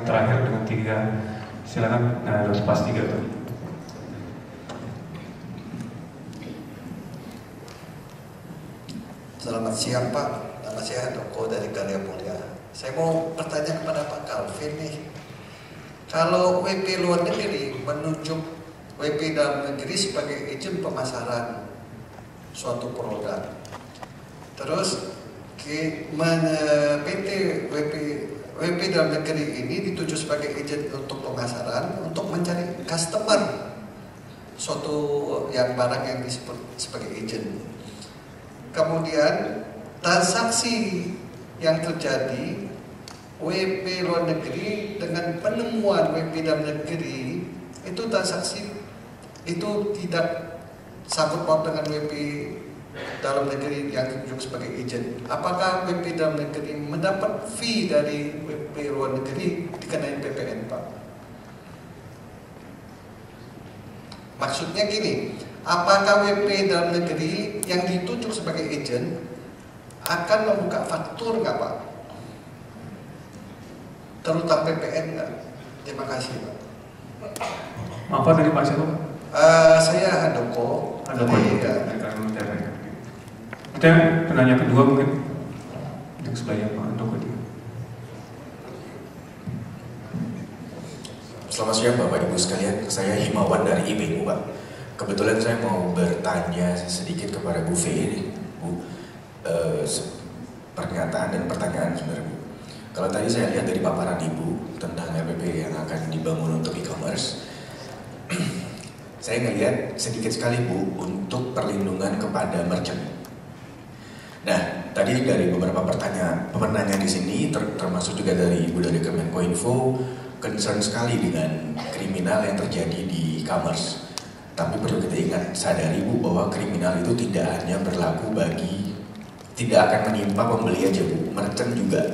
terakhir dengan 3. Silakan pas 3 tuh. Selamat siang Pak, nama saya Handoko dari Karya Mulia. Saya mau bertanya kepada Pak Calvin nih. Kalau WP luar negeri menunjuk WP dalam negeri sebagai agen pemasaran suatu produk, terus PT WP dalam negeri ini dituju sebagai agen untuk pemasaran untuk mencari customer suatu yang barang yang disebut sebagai agen. Kemudian transaksi yang terjadi WP luar negeri dengan penemuan WP dalam negeri itu transaksi itu tidak sangkut paut dengan WP dalam negeri yang ditunjuk sebagai agen. Apakah WP dalam negeri mendapat fee dari WP luar negeri dikenai PPN, Pak? Maksudnya gini, apakah WP dalam negeri yang ditunjuk sebagai agen akan membuka faktur nggak Pak? Terutama PPN nggak? Terima kasih Pak. Apa tadi Pak siapa? Saya Handoko. Handoko ya. Kita penanya kedua mungkin yang sebelahnya Pak Handoko dia. Selamat siang Bapak Ibu sekalian, saya Himawan dari IBU Pak. Kebetulan saya mau bertanya sedikit kepada Bu V ini, Bu, pernyataan dan pertanyaan sebenarnya Bu. Kalau tadi saya lihat dari paparan Ibu tentang RPP yang akan dibangun untuk e-commerce, saya ngelihat sedikit sekali Bu untuk perlindungan kepada merchant. Nah, tadi dari beberapa penanya di sini, termasuk juga dari Ibu dari Kemenkominfo, concern sekali dengan kriminal yang terjadi di e-commerce. Tapi perlu kita ingat, sadari Bu, bahwa kriminal itu tidak hanya berlaku tidak akan menimpa pembeli aja Bu, merchant juga.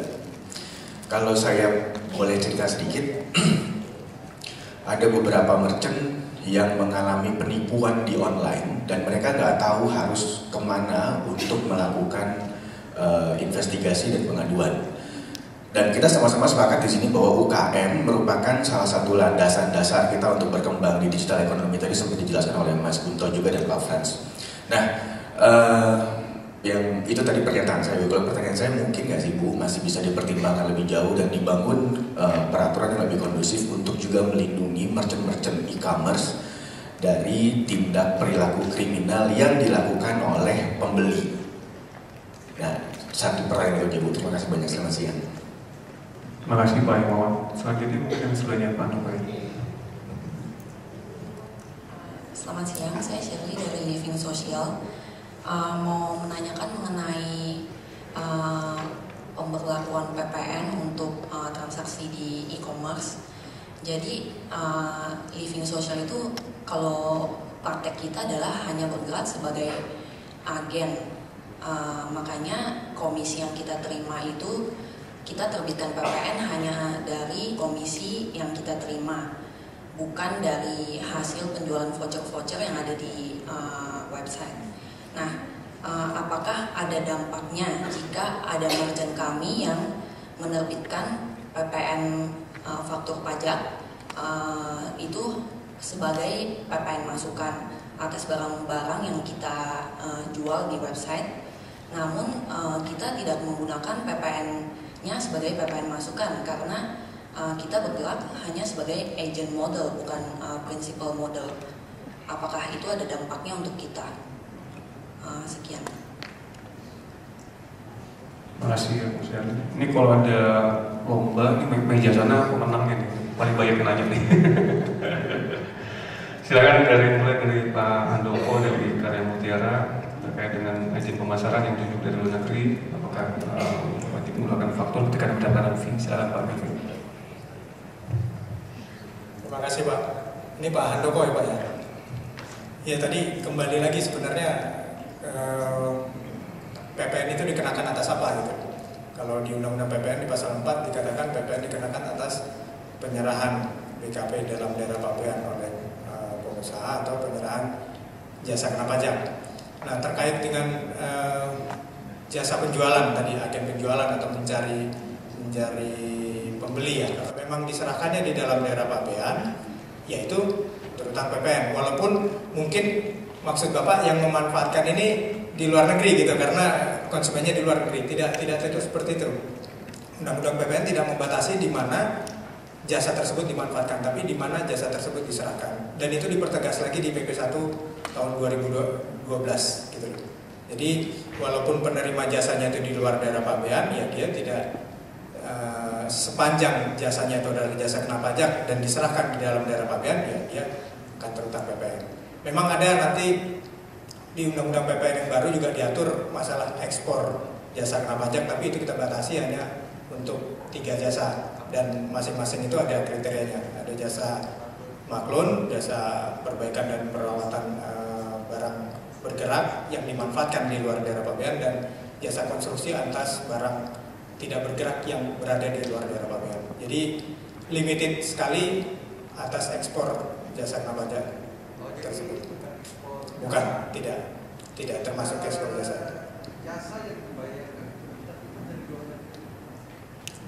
Kalau saya boleh cerita sedikit, ada beberapa merchant yang mengalami penipuan di online dan mereka nggak tahu harus kemana untuk melakukan investigasi dan pengaduan. Dan kita sama-sama sepakat di sini bahwa UKM merupakan salah satu landasan dasar kita untuk berkembang di digital ekonomi. Tadi sempat dijelaskan oleh Mas Gunto juga dan Pak Frans. Nah, yang itu tadi pernyataan saya. Kalau pertanyaan saya, mungkin nggak sih Bu masih bisa dipertimbangkan lebih jauh dan dibangun peraturan yang lebih kondusif untuk juga melindungi merchant-merchant e-commerce dari tindak perilaku kriminal yang dilakukan oleh pembeli. Nah, satu pertanyaan itu Bu. Terima kasih banyak, selamat siang. Terima kasih Pak Himawan. Selanjutnya mungkin yang sebelahnya Pak Handoko. Selamat siang, saya Shirley dari Living Social. Mau menanyakan mengenai pemberlakuan PPN untuk transaksi di e-commerce. Jadi Living Social itu kalau praktek kita adalah hanya bergerak sebagai agen. Makanya komisi yang kita terima itu kita terbitkan PPN hanya dari komisi yang kita terima, bukan dari hasil penjualan voucher-voucher yang ada di website. Nah, apakah ada dampaknya jika ada merchant kami yang menerbitkan PPN faktur pajak itu sebagai PPN masukan atas barang-barang yang kita jual di website, namun kita tidak menggunakan PPN-nya sebagai PPN masukan karena kita bergerak hanya sebagai agent model, bukan principal model. Apakah itu ada dampaknya untuk kita? Sekian. Terima kasih ya Bu Shirley. Ini kalau ada lomba, ini meja sana pemenangnya nih, paling banyak yang nanya nih. Silakan mulai dari Pak Handoko dari Karya Mutiara terkait dengan agen pemasaran yang ditunjuk dari luar negeri, apakah wajib menggunakan faktur ketika ada pendapatan fee? Silakan Pak Handoko. Terima kasih Pak. Ini Pak Handoko ya Pak ya. Ya tadi kembali lagi sebenarnya PPN itu dikenakan atas apa gitu. Kalau di Undang-Undang PPN di pasal 4 dikatakan PPN dikenakan atas penyerahan BKP dalam daerah pabean oleh pengusaha atau penyerahan jasa kena pajak. Nah terkait dengan jasa penjualan tadi, agen penjualan atau mencari mencari pembeli ya. Kalau memang diserahkannya di dalam daerah pabean, yaitu terutang PPN. Walaupun mungkin maksud Bapak yang memanfaatkan ini di luar negeri gitu, karena konsumennya di luar negeri. Tidak seperti itu. Undang-undang PPN tidak membatasi di mana jasa tersebut dimanfaatkan, tapi di mana jasa tersebut diserahkan. Dan itu dipertegas lagi di PP 1 tahun 2012 gitu loh. Jadi walaupun penerima jasanya itu di luar daerah pabean, ya dia tidak sepanjang jasanya itu adalah jasa kena pajak dan diserahkan di dalam daerah pabean, ya dia akan terutang PPN. Memang ada nanti di Undang-Undang PPN yang baru juga diatur masalah ekspor jasa kena pajak, tapi itu kita batasi hanya untuk 3 jasa dan masing-masing itu ada kriterianya. Ada jasa maklun, jasa perbaikan dan perawatan barang bergerak yang dimanfaatkan di luar daerah pabean, dan jasa konstruksi atas barang tidak bergerak yang berada di luar daerah pabean. Jadi limited sekali atas ekspor jasa kena pajak tersebut. Bukan, tidak termasuk ekspor jasa.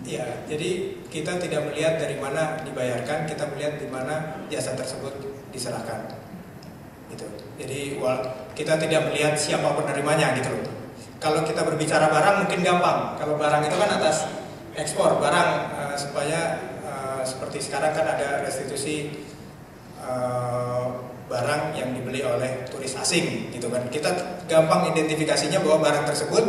Ya, jadi kita tidak melihat dari mana dibayarkan, kita melihat di mana jasa tersebut diserahkan. Gitu. Jadi kita tidak melihat siapa penerimanya gitu loh. Kalau kita berbicara barang mungkin gampang. Kalau barang itu kan atas ekspor barang, supaya seperti sekarang kan ada restitusi barang yang dibeli oleh turis asing gitu kan. Kita gampang identifikasinya bahwa barang tersebut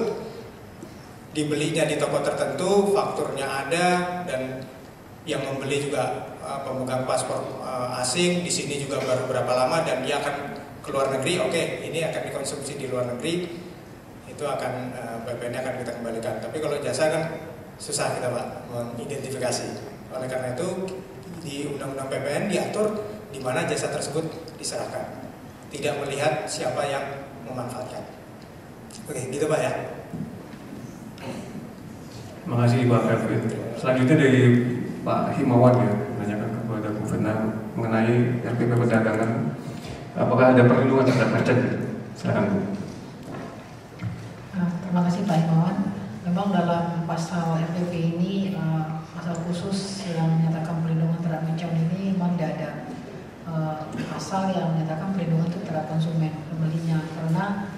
dibelinya di toko tertentu, fakturnya ada, dan yang membeli juga pemegang paspor asing, di sini juga baru berapa lama, dan dia akan ke luar negeri. Oke, ini akan dikonsumsi di luar negeri, itu akan PPN-nya akan kita kembalikan. Tapi kalau jasa kan susah kita Pak mengidentifikasi. Oleh karena itu di Undang-Undang PPN diatur di mana jasa tersebut diserahkan, tidak melihat siapa yang memanfaatkan. Oke, gitu Pak ya. Terima kasih Pak Kevin. Selanjutnya dari Pak Himawan ya, menanyakan kepada Bu Fitna mengenai RPP perdagangan, apakah ada perlindungan terhadap merchant? Silakan Bu. Terima kasih Pak Himawan. Memang dalam pasal RPP ini pasal khusus yang menyatakan perlindungan terhadap merchant ini memang tidak ada pasal yang menyatakan perlindungan itu terhadap konsumen pembelinya, karena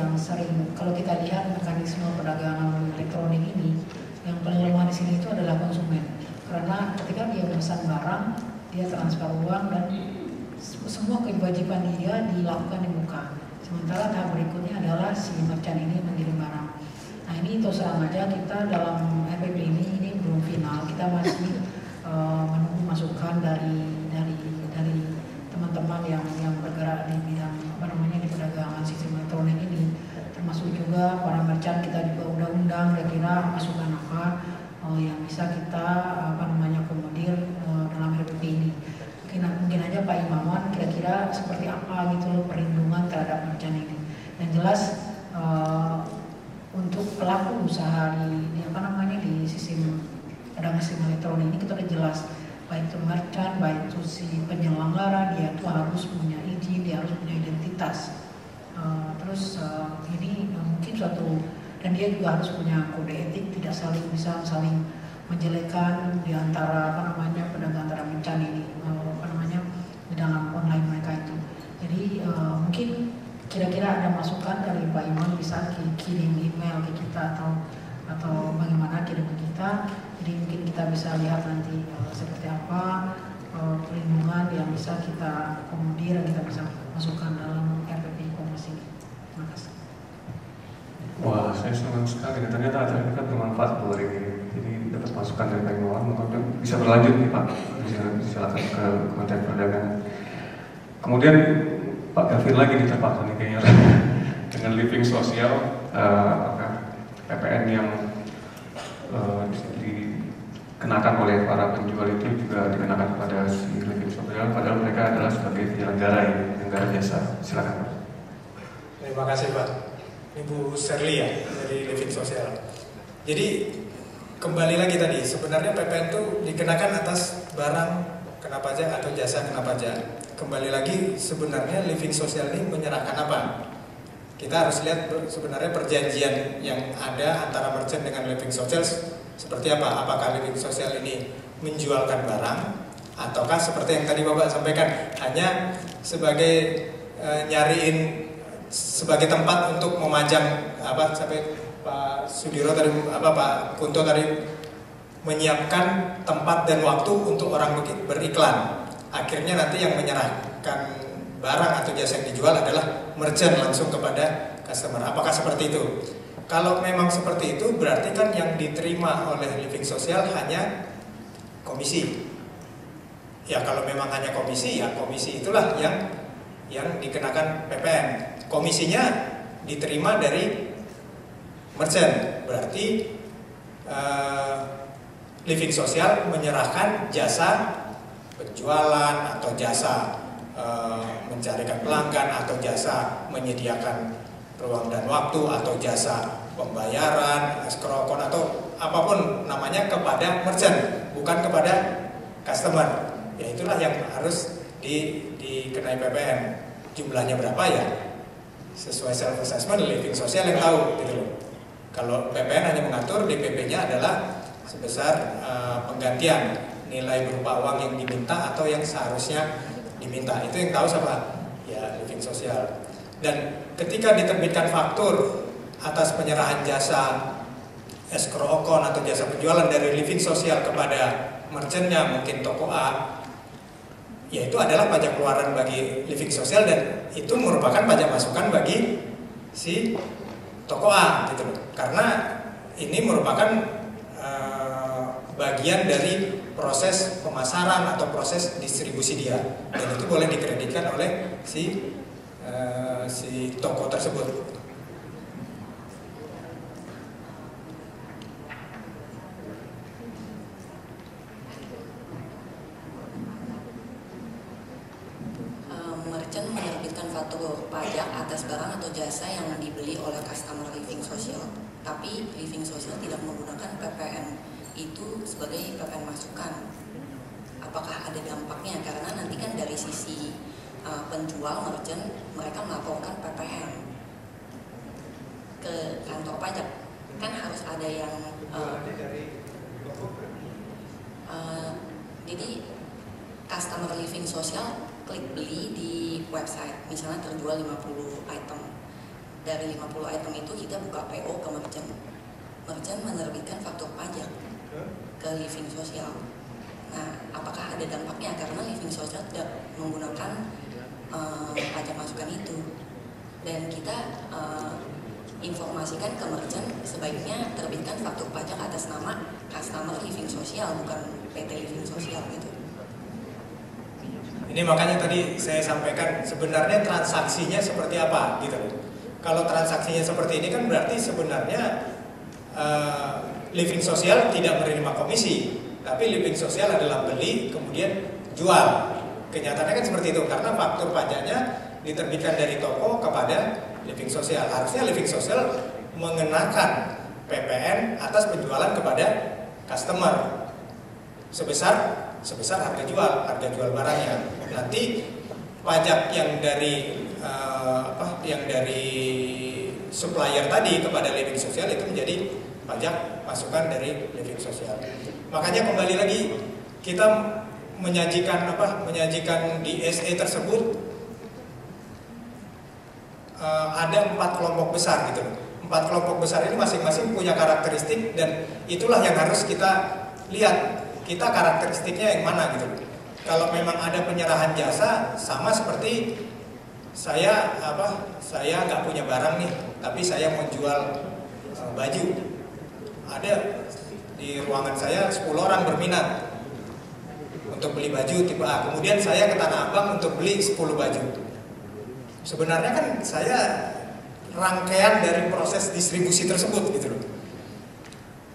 yang sering kalau kita lihat mekanisme perdagangan elektronik ini, yang paling lemah di sini itu adalah konsumen, karena ketika dia memesan barang, dia transfer uang dan semua kewajiban dia dilakukan di muka. Sementara tahap berikutnya adalah si merchant ini mengirim barang. Nah ini terus terang aja kita dalam RPP ini belum final, kita masih menunggu masukan dari teman-teman yang bergerak di bidang di perdagangan sistem elektronik ini, termasuk juga para merchant. Kita juga undang-undang kira-kira masukan apa yang bisa kita komodir dalam RPP ini. Mungkin aja Pak Imawan kira-kira seperti apa gitu loh perlindungan terhadap merchant ini. Yang jelas untuk pelaku usaha di sistem perdagangan sistem elektronik ini kita udah jelas, baik itu merchant, baik itu si penyelenggara, dia itu harus punya izin, dia harus punya identitas. Ini mungkin suatu, dan dia juga harus punya kode etik, tidak bisa saling menjelekkan di antara pedagang antara merchant ini di dalam online mereka itu. Jadi mungkin kira-kira ada masukan dari Pak Iman, bisa kirim email ke kita atau bagaimana kirim ke kita. Jadi mungkin kita bisa lihat nanti seperti apa perlindungan yang bisa kita komodir dan kita bisa masukkan dalam RPP e-commerce ini. Terima kasih. Wah, saya senang sekali. Ternyata acara ini kan bermanfaat buat hari ini. Jadi dapat masukan dari Pak Imawan, mungkin bisa berlanjut nih Pak. Silakan ke Kementerian Perdagangan. Kemudian Pak Kevin lagi ditempatkan nih kayaknya dengan living sosial, PPN yang dikenakan oleh para penjual itu juga dikenakan kepada si living sosial, padahal mereka adalah sebagai penyelenggara jasa. Silakan Pak. Terima kasih Pak. Ibu Serli ya dari living sosial. Jadi kembali lagi tadi, sebenarnya PPN itu dikenakan atas barang kena pajak atau jasa kena pajak. Kembali lagi, sebenarnya living sosial ini menyerahkan apa? kita harus lihat sebenarnya perjanjian yang ada antara merchant dengan living social seperti apa. Apakah living social ini menjualkan barang, ataukah seperti yang tadi Bapak sampaikan hanya sebagai nyariin sebagai tempat untuk memajang sampai Pak Sudiro tadi Pak Kunto tadi menyiapkan tempat dan waktu untuk orang beriklan. Akhirnya nanti yang menyerahkan barang atau jasa yang dijual adalah merchant langsung kepada customer. Apakah seperti itu? Kalau memang seperti itu berarti kan yang diterima oleh living social hanya komisi. Ya kalau memang hanya komisi, ya komisi itulah yang dikenakan PPN. Komisinya diterima dari merchant. Berarti living social menyerahkan jasa penjualan atau jasa mencarikan pelanggan atau jasa menyediakan ruang dan waktu atau jasa pembayaran, escrow account atau apapun namanya kepada merchant, bukan kepada customer. Ya itulah yang harus dikenai PPN. Jumlahnya berapa ya? Sesuai self assessment living social yang tahu gitu loh. Kalau PPN hanya mengatur DPP-nya adalah sebesar penggantian nilai berupa uang yang diminta atau yang seharusnya diminta. Itu yang tahu siapa? Ya living social. Dan ketika diterbitkan faktur atas penyerahan jasa escrow account atau jasa penjualan dari living social kepada merchantnya, mungkin toko A, ya itu adalah pajak keluaran bagi living social dan itu merupakan pajak masukan bagi si toko A gitu loh. Karena ini merupakan bagian dari proses pemasaran atau proses distribusi dia, dan itu boleh dikreditkan oleh si toko tersebut. Merchant menerbitkan faktur pajak atas barang atau jasa yang dibeli oleh customer living social, tapi living social tidak menggunakan PPN itu sebagai PPN masukan. Apakah ada dampaknya? Karena nanti kan dari sisi penjual merchant mereka melaporkan PPN ke kantor pajak, kan harus ada yang jadi customer living social klik beli di website, misalnya terjual 50 item. Dari 50 item itu kita buka PO ke merchant. Merchant menerbitkan faktur pajak ke living social. Nah, apakah ada dampaknya? Karena living social tidak menggunakan pajak masukan itu. Dan kita informasikan ke merchant sebaiknya terbitkan faktur pajak atas nama customer living social, bukan PT living social gitu. Ini makanya tadi saya sampaikan sebenarnya transaksinya seperti apa gitu. Kalau transaksinya seperti ini kan berarti sebenarnya living social tidak menerima komisi, tapi living social adalah beli kemudian jual. Kenyataannya kan seperti itu karena faktur pajaknya diterbitkan dari toko kepada living social. Harusnya living social mengenakan PPN atas penjualan kepada customer sebesar harga jual barangnya. Nanti pajak yang dari supplier tadi kepada living social itu menjadi pajak masukan dari living social. Makanya kembali lagi kita menyajikan di SE tersebut ada 4 kelompok besar gitu. 4 kelompok besar ini masing-masing punya karakteristik dan itulah yang harus kita lihat. Kita karakteristiknya yang mana gitu. Kalau memang ada penyerahan jasa sama seperti saya nggak punya barang nih, tapi saya mau jual baju. Ada di ruangan saya 10 orang berminat untuk beli baju tipe A. Kemudian saya ke Tanah Abang untuk beli 10 baju. Sebenarnya kan saya rangkaian dari proses distribusi tersebut gitu loh.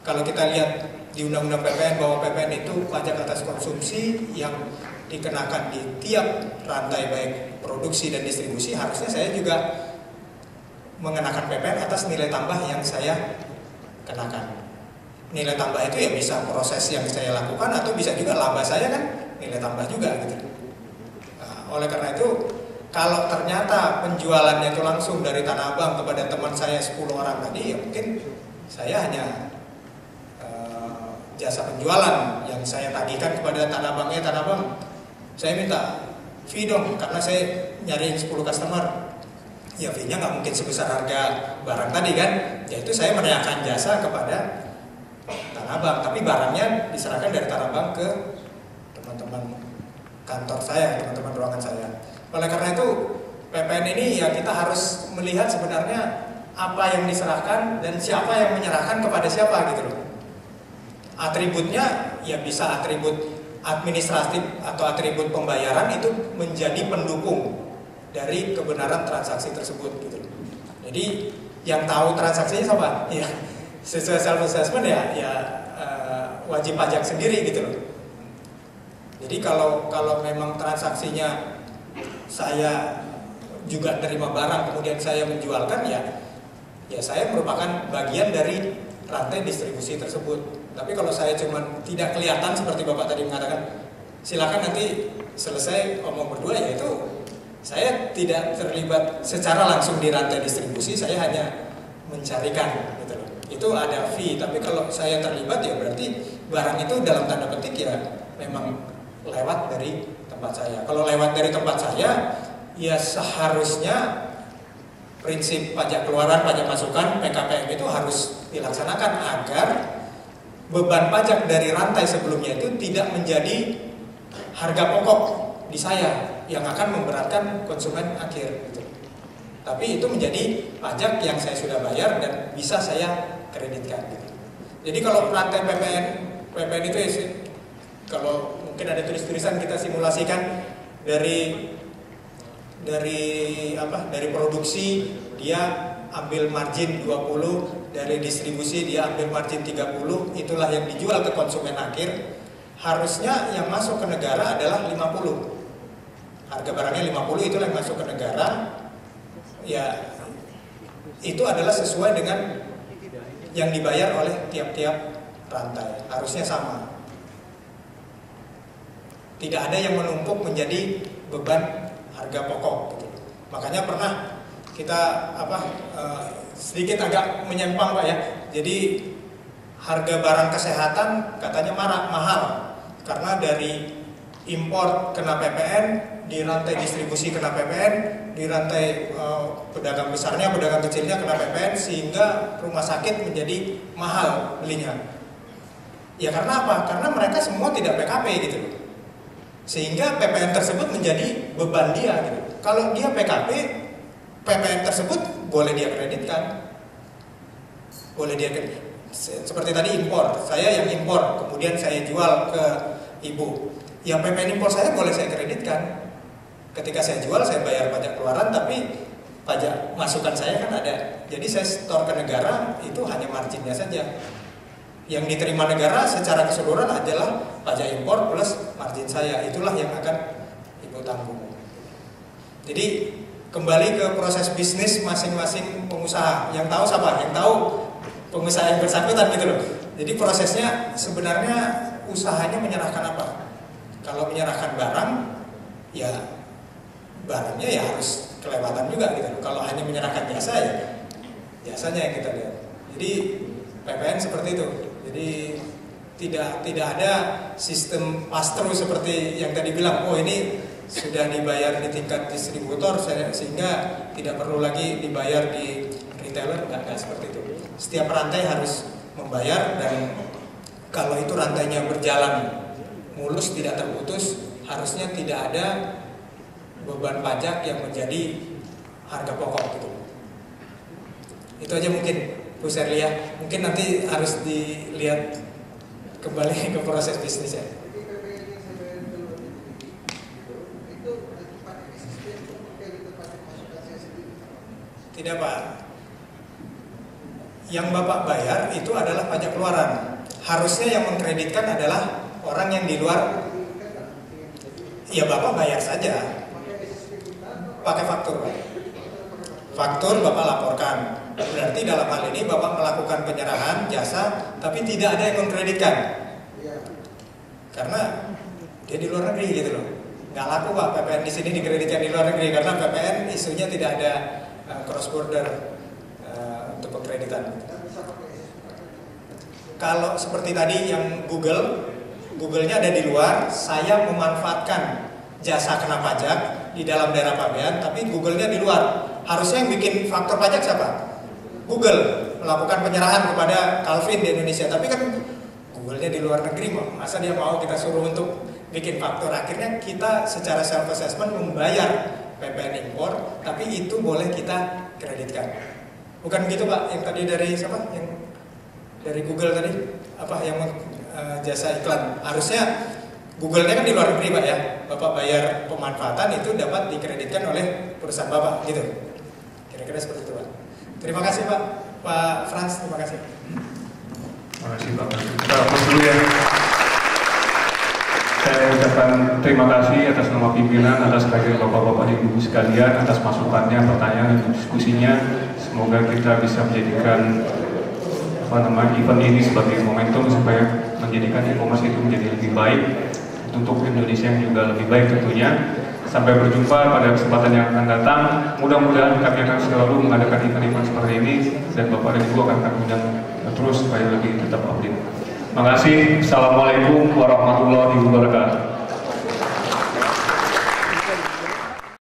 Kalau kita lihat di Undang-Undang PPN bahwa PPN itu pajak atas konsumsi yang dikenakan di tiap rantai baik produksi dan distribusi, harusnya saya juga mengenakan PPN atas nilai tambah yang saya kenakan. Nilai tambah itu ya bisa proses yang saya lakukan atau bisa juga laba saya kan nilai tambah juga gitu. Nah, oleh karena itu kalau ternyata penjualannya itu langsung dari Tanah Abang kepada teman saya 10 orang tadi, ya mungkin saya hanya jasa penjualan yang saya tagihkan kepada Tanah Abangnya. Tanah Abang, saya minta fee dong karena saya nyariin 10 customer. Ya fee-nya nggak mungkin sebesar harga barang tadi kan. Yaitu saya menaikkan jasa kepada Tanah Abang, tapi barangnya diserahkan dari Tanah Abang ke teman-teman kantor saya, teman-teman ruangan saya. Oleh karena itu PPN ini ya kita harus melihat sebenarnya apa yang diserahkan dan siapa yang menyerahkan kepada siapa gitu loh. Atributnya ya bisa atribut administratif atau atribut pembayaran itu menjadi pendukung dari kebenaran transaksi tersebut gitu loh. Jadi yang tahu transaksinya siapa? Ya sesuai self assessment ya wajib pajak sendiri gitu loh. Jadi kalau memang transaksinya saya juga terima barang kemudian saya menjualkan ya saya merupakan bagian dari rantai distribusi tersebut. Tapi kalau saya cuma tidak kelihatan seperti Bapak tadi mengatakan, silakan nanti selesai omong berdua, yaitu saya tidak terlibat secara langsung di rantai distribusi, saya hanya mencarikan gitu loh. Itu ada fee, tapi kalau saya terlibat ya berarti barang itu dalam tanda petik ya memang lewat dari tempat saya. Kalau lewat dari tempat saya, ya seharusnya prinsip pajak keluaran, pajak masukan, PKPM itu harus dilaksanakan agar beban pajak dari rantai sebelumnya itu tidak menjadi harga pokok di saya yang akan memberatkan konsumen akhir gitu. Tapi itu menjadi pajak yang saya sudah bayar dan bisa saya kreditkan gitu. Jadi kalau rantai PPN itu ya, kalau mungkin ada tulisan kita simulasikan dari produksi dia ambil margin 20, dari distribusi dia ambil margin 30, itulah yang dijual ke konsumen akhir. Harusnya yang masuk ke negara adalah 50. Harga barangnya 50, itulah yang masuk ke negara. Ya itu adalah sesuai dengan yang dibayar oleh tiap-tiap rantai. Harusnya sama. Tidak ada yang menumpuk menjadi beban harga pokok gitu. Makanya pernah kita sedikit agak menyimpang Pak ya. Jadi harga barang kesehatan katanya mahal karena dari impor kena PPN, di rantai distribusi kena PPN, di rantai pedagang besarnya, pedagang kecilnya kena PPN, sehingga rumah sakit menjadi mahal belinya. Ya karena apa? Karena mereka semua tidak PKP gitu loh. Sehingga PPN tersebut menjadi beban dia gitu. Kalau dia PKP, PPN tersebut boleh dia kreditkan. Boleh dia kreditkan. Seperti tadi impor, saya yang impor, kemudian saya jual ke ibu. Yang PPN impor saya boleh saya kreditkan. Ketika saya jual, saya bayar pajak keluaran, tapi pajak masukan saya kan ada. Jadi saya store ke negara, itu hanya marginnya saja. Yang diterima negara secara keseluruhan adalah pajak impor plus margin saya. Itulah yang akan ibu tanggung. Jadi kembali ke proses bisnis masing-masing pengusaha. Yang tahu siapa? Yang tahu pengusaha yang bersangkutan gitu loh. Jadi prosesnya sebenarnya usahanya menyerahkan apa? Kalau menyerahkan barang, ya barangnya ya harus kelewatan juga gitu loh. Kalau hanya menyerahkan jasa ya jasanya yang kita lihat. Jadi PPN seperti itu. Jadi tidak ada sistem pass-through seperti yang tadi bilang. Oh ini sudah dibayar di tingkat distributor sehingga tidak perlu lagi dibayar di retailer. Enggak seperti itu. Setiap rantai harus membayar, dan kalau itu rantainya berjalan mulus tidak terputus, harusnya tidak ada beban pajak yang menjadi harga pokok gitu. Itu aja mungkin Bu Serlia. Mungkin nanti harus dilihat kembali ke proses bisnisnya. Tidak Pak. Yang Bapak bayar itu adalah pajak keluaran. Harusnya yang mengkreditkan adalah orang yang di luar. Ya Bapak bayar saja. Pakai faktur Pak. Faktur Bapak laporkan. Berarti dalam hal ini Bapak melakukan penyerahan jasa, tapi tidak ada yang mengkreditkan. Karena dia di luar negeri gitu loh. nggak laku Pak PPN di sini dikreditkan di luar negeri karena PPN isunya tidak ada cross border untuk pengkreditan. Kalau seperti tadi yang Google-nya ada di luar, saya memanfaatkan jasa kena pajak di dalam daerah pabean, tapi Google-nya di luar. Harusnya yang bikin faktor pajak siapa? Google melakukan penyerahan kepada Calvin di Indonesia, tapi kan Google-nya di luar negeri, masa dia mau kita suruh untuk bikin faktor? Akhirnya kita secara self assessment membayar PPN impor, tapi itu boleh kita kreditkan. Bukan gitu Pak, yang tadi dari siapa? Yang dari Google tadi, apa yang jasa iklan? Harusnya Google-nya kan di luar negeri Pak ya, Bapak bayar pemanfaatan itu dapat dikreditkan oleh perusahaan Bapak, gitu. Kira-kira seperti itu Pak. Terima kasih Pak Frans, terima kasih. Terima kasih Pak. Kita hapus dulu ya. Saya ucapkan terima kasih atas nama pimpinan, atas kehadiran Bapak-Bapak dan Ibu sekalian, atas masukannya, pertanyaan dan diskusinya. Semoga kita bisa menjadikan event ini sebagai momentum supaya menjadikan e-commerce itu menjadi lebih baik untuk Indonesia yang juga lebih baik tentunya. Sampai berjumpa pada kesempatan yang akan datang. Mudah-mudahan kami akan selalu mengadakan event-event seperti ini dan Bapak dan Ibu akan kami undang terus supaya lebih tetap update. Terima kasih. Assalamualaikum warahmatullahi wabarakatuh.